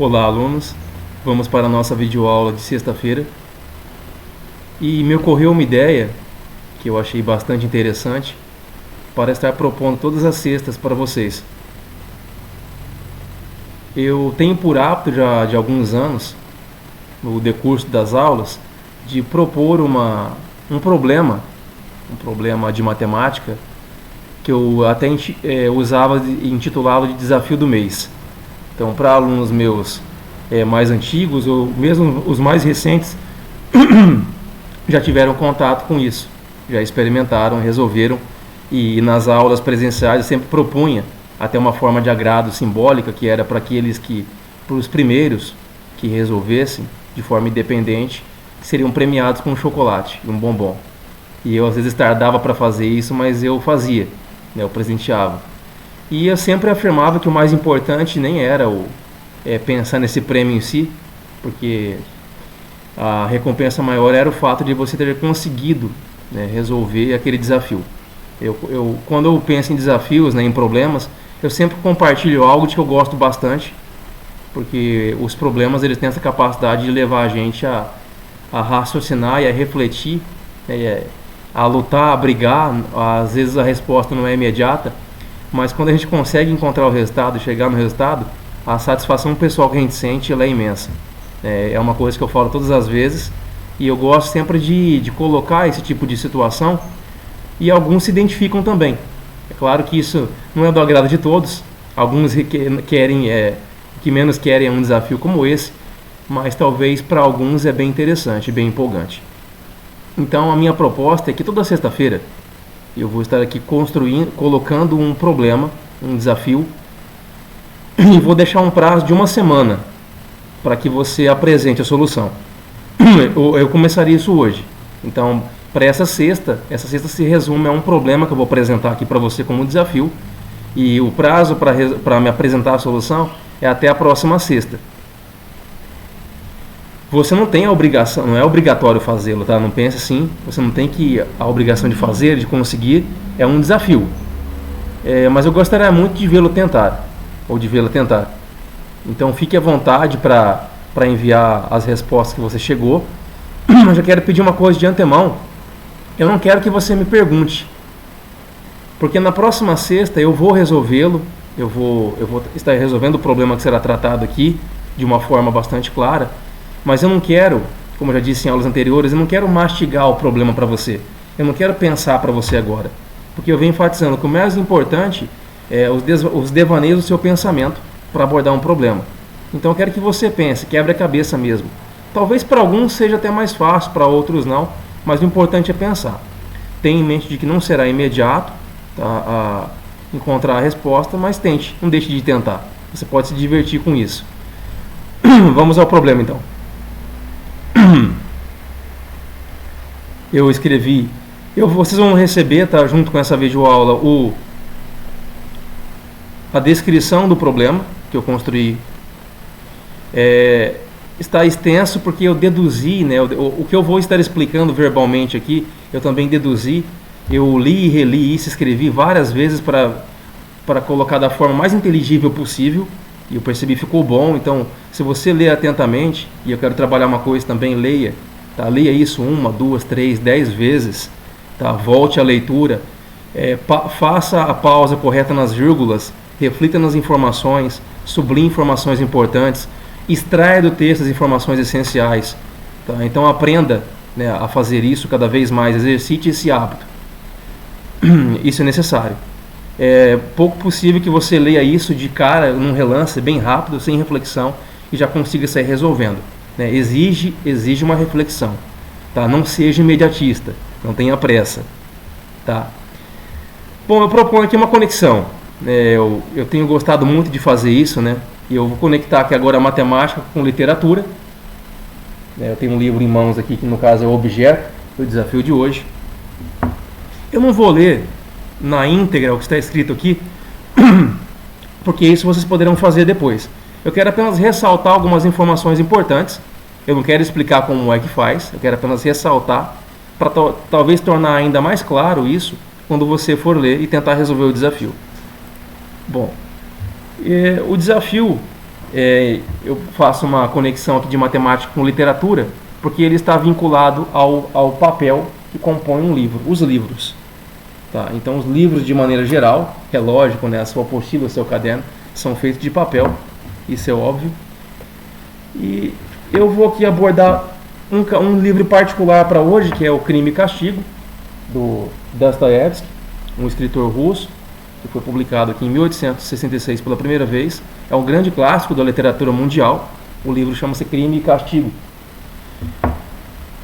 Olá, alunos. Vamos para a nossa videoaula de sexta-feira. E me ocorreu uma ideia que eu achei bastante interessante para estar propondo todas as sextas para vocês. Eu tenho por hábito já de alguns anos, no decurso das aulas, de propor um problema de matemática que eu até usava e intitulava de desafio do mês. Então, para alunos meus mais antigos ou mesmo os mais recentes já tiveram contato com isso, já experimentaram, resolveram, e nas aulas presenciais eu sempre propunha até uma forma de agrado simbólica, que era para os primeiros que resolvessem de forma independente, seriam premiados com um chocolate e um bombom. E eu às vezes tardava para fazer isso, mas eu fazia, né, eu presenteava. E eu sempre afirmava que o mais importante nem era pensar nesse prêmio em si, porque a recompensa maior era o fato de você ter conseguido, né, resolver aquele desafio. Quando eu penso em desafios, né, em problemas, eu sempre compartilho algo de que eu gosto bastante, porque os problemas eles têm essa capacidade de levar a gente a raciocinar e a refletir, né, a lutar, a brigar. Às vezes a resposta não é imediata, mas quando a gente consegue encontrar o resultado, chegar no resultado, a satisfação pessoal que a gente sente ela é imensa. É uma coisa que eu falo todas as vezes, e eu gosto sempre de colocar esse tipo de situação, e alguns se identificam também. É claro que isso não é do agrado de todos, alguns que menos querem um desafio como esse, mas talvez para alguns é bem interessante, bem empolgante. Então a minha proposta é que toda sexta-feira eu vou estar aqui colocando um problema, um desafio, e vou deixar um prazo de uma semana para que você apresente a solução. Eu começaria isso hoje. Então, para essa sexta se resume a um problema que eu vou apresentar aqui para você como desafio, e o prazo para me apresentar a solução é até a próxima sexta. Você não tem a obrigação, não é obrigatório fazê-lo, tá? Não pense assim, você não tem a obrigação de fazer, de conseguir, é um desafio. Mas eu gostaria muito de vê-lo tentar, ou de vê-la tentar. Então fique à vontade para enviar as respostas que você chegou. Mas eu quero pedir uma coisa de antemão. Eu não quero que você me pergunte, porque na próxima sexta eu vou resolvê-lo, eu vou estar resolvendo o problema que será tratado aqui de uma forma bastante clara. Mas eu não quero, como eu já disse em aulas anteriores, eu não quero mastigar o problema para você. Eu não quero pensar para você agora. Porque eu venho enfatizando que o mais importante é os devaneios do seu pensamento para abordar um problema. Então eu quero que você pense, quebre a cabeça mesmo. Talvez para alguns seja até mais fácil, para outros não, mas o importante é pensar. Tenha em mente de que não será imediato, tá, a encontrar a resposta, mas tente, não deixe de tentar. Você pode se divertir com isso. Vamos ao problema então. Eu escrevi, vocês vão receber, tá, junto com essa videoaula, a descrição do problema que eu construí. Está extenso porque eu deduzi, né, o que eu vou estar explicando verbalmente aqui, eu também deduzi. Eu li e reli isso, escrevi várias vezes para colocar da forma mais inteligível possível, e eu percebi que ficou bom. Então, se você ler atentamente, e eu quero trabalhar uma coisa também, leia, tá? Leia isso 1, 2, 3, 10 vezes, tá? Volte à leitura, faça a pausa correta nas vírgulas, reflita nas informações, sublinhe informações importantes, extraia do texto as informações essenciais, tá? Então aprenda, né, a fazer isso cada vez mais, exercite esse hábito. Isso é necessário. É pouco possível que você leia isso de cara, num relance, bem rápido, sem reflexão, e já consiga sair resolvendo, né? Exige uma reflexão, tá? Não seja imediatista, não tenha pressa, tá? Bom, eu proponho aqui uma conexão. Eu tenho gostado muito de fazer isso, né? E eu vou conectar aqui agora a matemática com literatura. Eu tenho um livro em mãos aqui, que no caso é o objeto do desafio de hoje. Eu não vou ler na íntegra o que está escrito aqui, porque isso vocês poderão fazer depois. Eu quero apenas ressaltar algumas informações importantes. Eu não quero explicar como é que faz, eu quero apenas ressaltar, para talvez tornar ainda mais claro isso quando você for ler e tentar resolver o desafio. Bom, o desafio eu faço uma conexão aqui de matemática com literatura, porque ele está vinculado ao papel que compõe um livro, os livros. Tá? Então, os livros, de maneira geral, é lógico, né, a sua apostila, o seu caderno, são feitos de papel, isso é óbvio. E eu vou aqui abordar um livro particular para hoje, que é O Crime e Castigo, do Dostoiévski, um escritor russo, que foi publicado aqui em 1866 pela primeira vez. É um grande clássico da literatura mundial. O livro chama-se Crime e Castigo.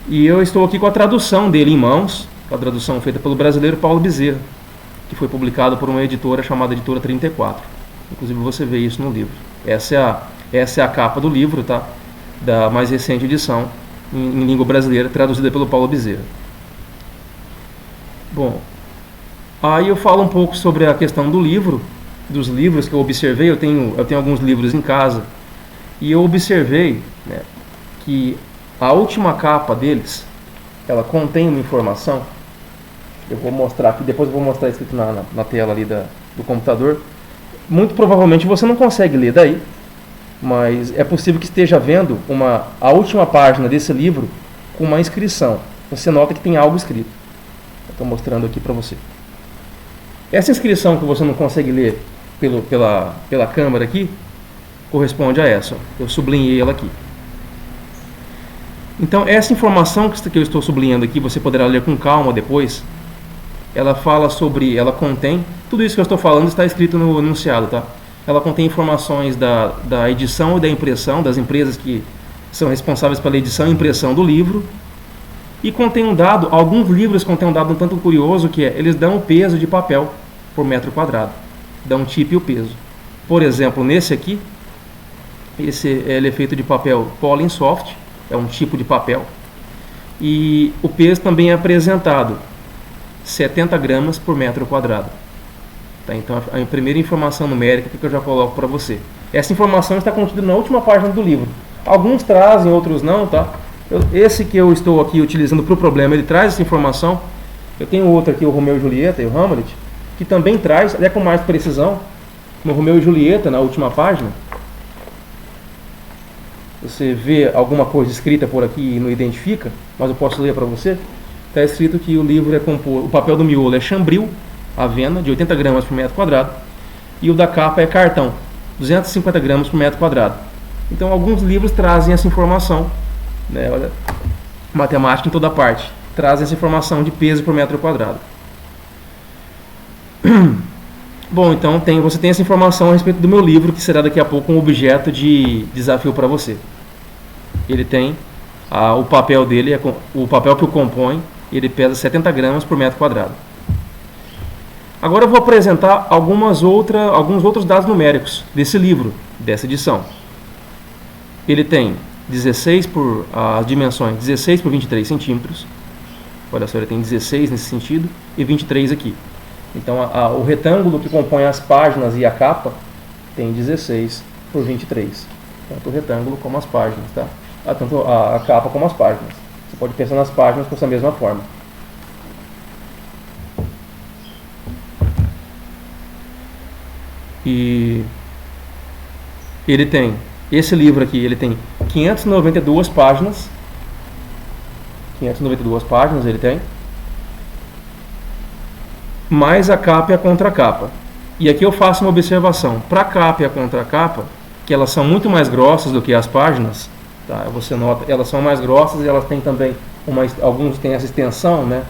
E eu estou aqui com a tradução dele em mãos, a tradução feita pelo brasileiro Paulo Bezerra, que foi publicado por uma editora chamada Editora 34. Inclusive você vê isso no livro. Essa é a capa do livro, tá? Da mais recente edição em língua brasileira, traduzida pelo Paulo Bezerra. Bom, aí eu falo um pouco sobre a questão do livro, dos livros que eu observei. Eu tenho alguns livros em casa, e eu observei, né, que a última capa deles, ela contém uma informação. Eu vou mostrar aqui, depois eu vou mostrar escrito na tela ali do computador. Muito provavelmente você não consegue ler daí, mas é possível que esteja vendo a última página desse livro com uma inscrição. Você nota que tem algo escrito. Eu estou mostrando aqui para você. Essa inscrição que você não consegue ler pela câmera aqui, corresponde a essa. Eu sublinhei ela aqui. Então, essa informação que eu estou sublinhando aqui, você poderá ler com calma depois. Ela contém, tudo isso que eu estou falando está escrito no enunciado, tá? Ela contém informações da edição e da impressão, das empresas que são responsáveis pela edição e impressão do livro. E contém um dado, alguns livros contêm um dado um tanto curioso, que eles dão o peso de papel por metro quadrado. Dão o tipo e o peso. Por exemplo, nesse aqui, ele é feito de papel Pollen Soft, é um tipo de papel. E o peso também é apresentado, 70 gramas por metro quadrado. Tá, então a primeira informação numérica que eu já coloco para você. Essa informação está contida na última página do livro. Alguns trazem, outros não, tá? Esse que eu estou aqui utilizando para o problema, ele traz essa informação. Eu tenho outro aqui, o Romeu e Julieta e o Hamlet, que também traz, até com mais precisão. No Romeu e Julieta, na última página, você vê alguma coisa escrita por aqui e não identifica, mas eu posso ler para você. Está escrito que o livro é composto, o papel do miolo é chambril, avena, de 80 gramas por metro quadrado, e o da capa é cartão, 250 gramas por metro quadrado. Então, alguns livros trazem essa informação, né? Olha, matemática em toda parte, trazem essa informação de peso por metro quadrado. Bom, então você tem essa informação a respeito do meu livro, que será daqui a pouco um objeto de desafio para você. Ele tem o papel dele, o papel que o compõe, ele pesa 70 gramas por metro quadrado. Agora eu vou apresentar alguns outros dados numéricos desse livro, dessa edição. Ele tem as dimensões 16 por 23 centímetros. Olha só, ele tem 16 nesse sentido e 23 aqui. Então o retângulo que compõe as páginas e a capa tem 16 por 23. Tanto o retângulo como as páginas, tá? Tanto a capa como as páginas. Você pode pensar nas páginas com essa mesma forma. E ele tem, esse livro aqui, ele tem 592 páginas. 592 páginas ele tem. Mais a capa e a contracapa. E aqui eu faço uma observação. Para a capa e a contracapa, que elas são muito mais grossas do que as páginas, tá? Você nota, elas são mais grossas e elas têm também, alguns têm essa extensão, né?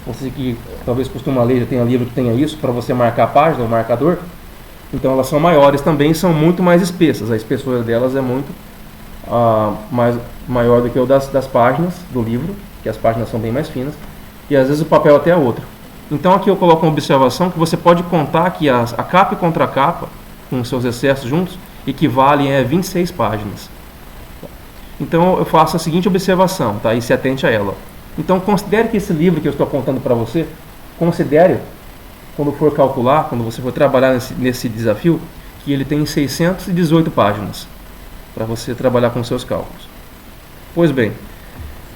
Você que talvez costuma ler, já tenha livro que tenha isso, para você marcar a página, o marcador. Então elas são maiores também, são muito mais espessas. A espessura delas é muito maior do que o das páginas do livro, que as páginas são bem mais finas. E às vezes o papel até é outro. Então aqui eu coloco uma observação que você pode contar que a capa e contracapa, com seus excessos juntos, equivalem a 26 páginas. Então eu faço a seguinte observação, tá? E se atente a ela. Então considere que esse livro que eu estou apontando para você, considere, quando for calcular, quando você for trabalhar nesse desafio, que ele tem 618 páginas, para você trabalhar com seus cálculos. Pois bem,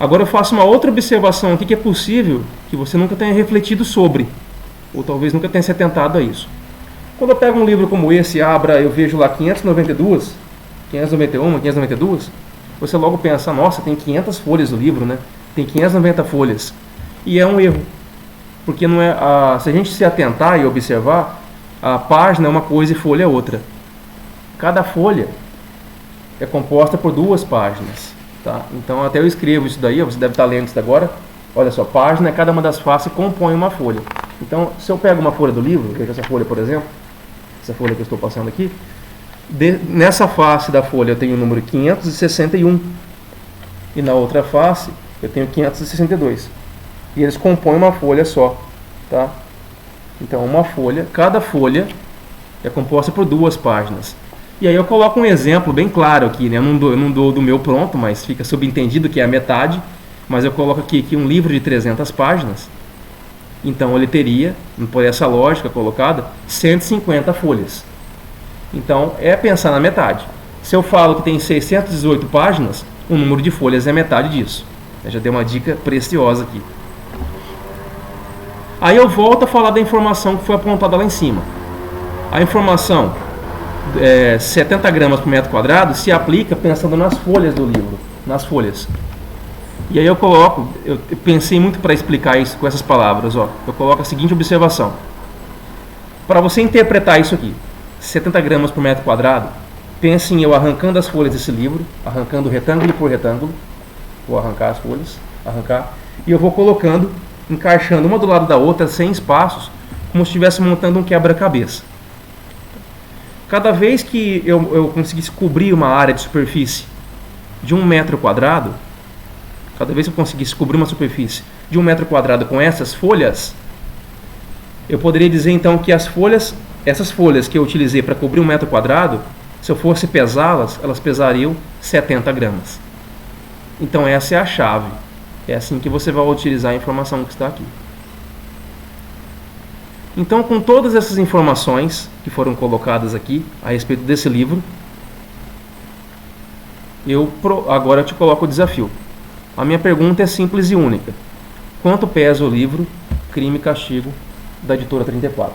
agora eu faço uma outra observação aqui que é possível que você nunca tenha refletido sobre, ou talvez nunca tenha se atentado a isso. Quando eu pego um livro como esse, eu vejo lá 592, 591, 592, você logo pensa, nossa, tem 500 folhas no livro, né? Tem 590 folhas. E é um erro, porque não é se a gente se atentar e observar, a página é uma coisa e folha é outra. Cada folha é composta por 2 páginas, tá? Então até eu escrevo isso daí, você deve estar lendo isso agora. Olha só, página é cada uma das faces compõe uma folha. Então, se eu pego uma folha do livro, veja essa folha, por exemplo, essa folha que eu estou passando aqui, nessa face da folha eu tenho o número 561 e na outra face eu tenho 562. E eles compõem uma folha só, tá? Então, uma folha, cada folha é composta por 2 páginas. E aí eu coloco um exemplo bem claro aqui, né? Eu não dou do meu pronto, mas fica subentendido que é a metade. Mas eu coloco aqui que um livro de 300 páginas, então ele teria, por essa lógica colocada, 150 folhas. Então é pensar na metade. Se eu falo que tem 618 páginas, o número de folhas é metade disso. Eu já dei uma dica preciosa aqui. Aí eu volto a falar da informação que foi apontada lá em cima. A informação 70 gramas por metro quadrado se aplica pensando nas folhas do livro, nas folhas. E aí eu pensei muito para explicar isso com essas palavras, ó. Eu coloco a seguinte observação. Para você interpretar isso aqui, 70 gramas por metro quadrado, pense em eu arrancando as folhas desse livro, arrancando retângulo por retângulo, vou arrancar as folhas, e eu vou colocando, encaixando uma do lado da outra, sem espaços, como se estivesse montando um quebra-cabeça. Cada vez que eu conseguisse cobrir uma área de superfície de 1 metro quadrado, cada vez que eu conseguisse cobrir uma superfície de 1 metro quadrado com essas folhas, eu poderia dizer então que essas folhas que eu utilizei para cobrir 1 metro quadrado, se eu fosse pesá-las, elas pesariam 70 gramas. Então essa é a chave. É assim que você vai utilizar a informação que está aqui. Então, com todas essas informações que foram colocadas aqui a respeito desse livro, agora eu te coloco o desafio. A minha pergunta é simples e única. Quanto pesa o livro Crime e Castigo, da editora 34?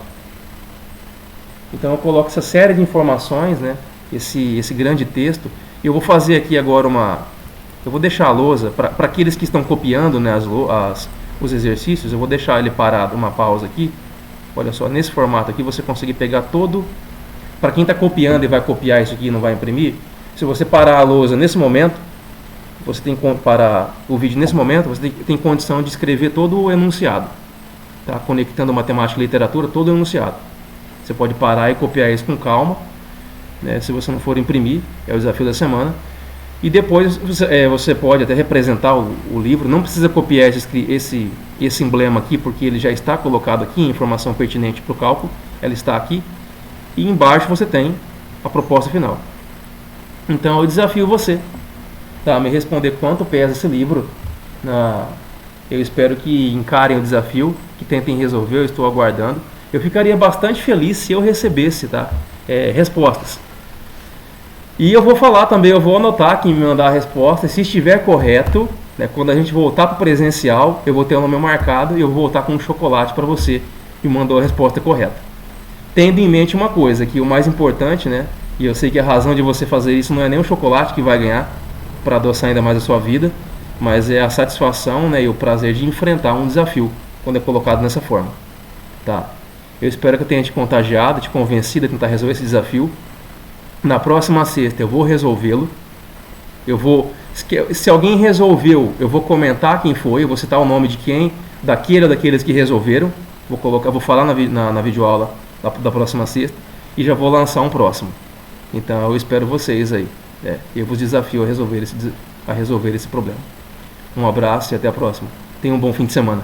Então eu coloco essa série de informações, né, esse grande texto. Eu vou fazer aqui agora eu vou deixar a lousa, para aqueles que estão copiando, né, os exercícios, eu vou deixar ele parado, uma pausa aqui. Olha só, nesse formato aqui você consegue pegar todo. Para quem está copiando e vai copiar isso aqui e não vai imprimir, se você parar a lousa nesse momento, você tem que parar o vídeo nesse momento, você tem condição de escrever todo o enunciado, tá? Conectando matemática e literatura, todo o enunciado. Você pode parar e copiar isso com calma, né? Se você não for imprimir, é o desafio da semana. E depois você pode até representar o livro, não precisa copiar esse emblema aqui, porque ele já está colocado aqui, informação pertinente para o cálculo, ela está aqui. E embaixo você tem a proposta final. Então eu desafio você, tá, me responder quanto pesa esse livro. Eu espero que encarem o desafio, que tentem resolver, eu estou aguardando. Eu ficaria bastante feliz se eu recebesse, tá, respostas. E eu vou falar também, eu vou anotar quem me mandar a resposta, e se estiver correto, né, quando a gente voltar para o presencial, eu vou ter o nome marcado e eu vou voltar com um chocolate para você que mandou a resposta correta. Tendo em mente uma coisa, que o mais importante, né, e eu sei que a razão de você fazer isso não é nem o chocolate que vai ganhar para adoçar ainda mais a sua vida, mas é a satisfação, né, e o prazer de enfrentar um desafio quando é colocado dessa forma. Tá? Eu espero que eu tenha te contagiado, te convencido a tentar resolver esse desafio. Na próxima sexta eu vou resolvê-lo. Se alguém resolveu, eu vou comentar quem foi, eu vou citar o nome de quem, daquele ou daqueles que resolveram. Vou falar na videoaula da próxima sexta e já vou lançar um próximo. Então eu espero vocês aí. Eu vos desafio a resolver esse problema. Um abraço e até a próxima. Tenha um bom fim de semana.